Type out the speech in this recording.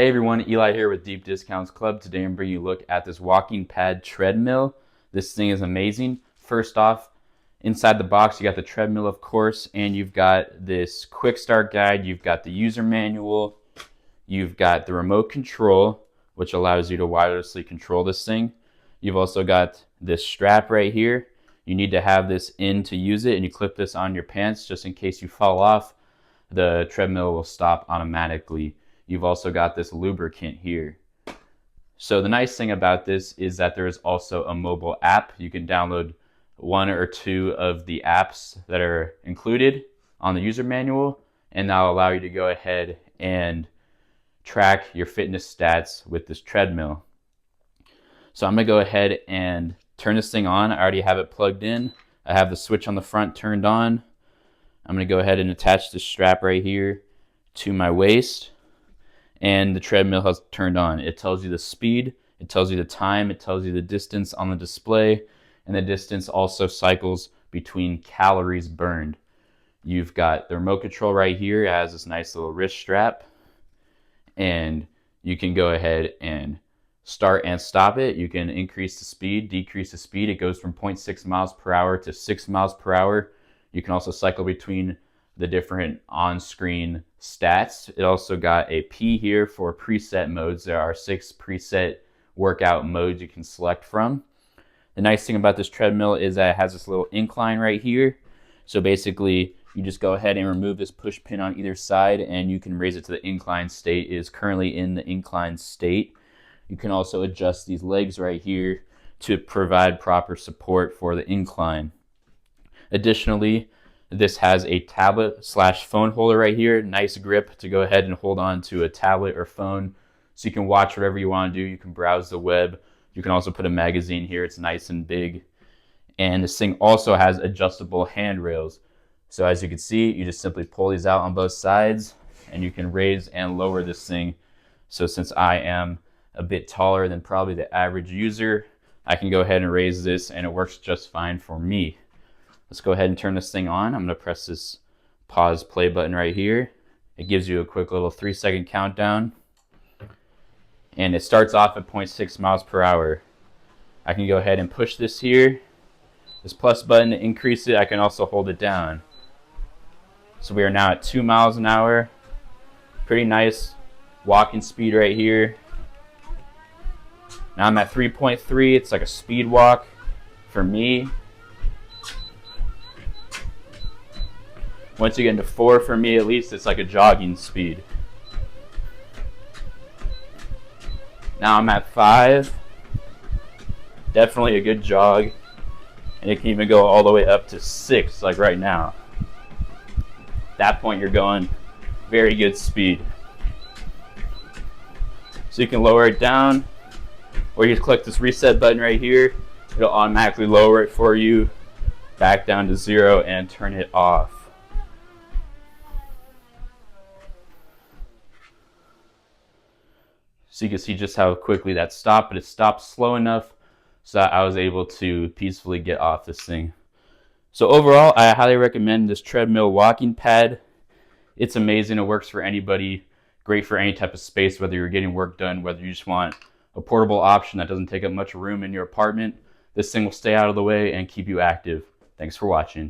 Hey everyone, Eli here with Deep Discounts Club. Today I'm bringing you a look at this walking pad treadmill. This thing is amazing. First off, inside the box you got the treadmill, of course, and you've got this quick start guide, you've got the user manual, you've got the remote control, which allows you to wirelessly control this thing. You've also got this strap right here. You need to have this in to use it, and you clip this on your pants just in case you fall off. The treadmill will stop automatically. You've also got this lubricant here. So the nice thing about this is that there is also a mobile app. You can download one or two of the apps that are included on the user manual, and that'll allow you to go ahead and track your fitness stats with this treadmill. So I'm gonna go ahead and turn this thing on. I already have it plugged in. I have the switch on the front turned on. I'm gonna go ahead and attach this strap right here to my waist. And the treadmill has turned on. It tells you the speed, it tells you the time, it tells you the distance on the display, and the distance also cycles between calories burned. You've got the remote control right here. It has this nice little wrist strap, and you can go ahead and start and stop it. You can increase the speed, decrease the speed. It goes from 0.6 miles per hour to 6 miles per hour. You can also cycle between the different on-screen stats. It also got a P here for preset modes. There are 6 preset workout modes you can select from. The nice thing about this treadmill is that it has this little incline right here. So basically, you just go ahead and remove this push pin on either side and you can raise it to the incline state. It is currently in the incline state. You can also adjust these legs right here to provide proper support for the incline. Additionally, this has a tablet / phone holder right here. Nice grip to go ahead and hold on to a tablet or phone so you can watch whatever you want to do. You can browse the web. You can also put a magazine here. It's nice and big. And this thing also has adjustable handrails. So as you can see, you just simply pull these out on both sides and you can raise and lower this thing. So since I am a bit taller than probably the average user, I can go ahead and raise this and it works just fine for me. Let's go ahead and turn this thing on. I'm going to press this pause play button right here. It gives you a quick little 3-second countdown. And it starts off at 0.6 miles per hour. I can go ahead and push this here. This plus button to increase it. I can also hold it down. So we are now at 2 miles an hour. Pretty nice walking speed right here. Now I'm at 3.3. It's like a speed walk for me. Once you get into 4, for me at least, it's like a jogging speed. Now I'm at 5. Definitely a good jog. And it can even go all the way up to 6, like right now. At that point, you're going very good speed. So you can lower it down, or you click this reset button right here. It'll automatically lower it for you back down to 0 and turn it off. So you can see just how quickly that stopped, but it stopped slow enough so that I was able to peacefully get off this thing. So overall, I highly recommend this treadmill walking pad. It's amazing. It works for anybody. Great for any type of space, whether you're getting work done, whether you just want a portable option that doesn't take up much room in your apartment. This thing will stay out of the way and keep you active. Thanks for watching.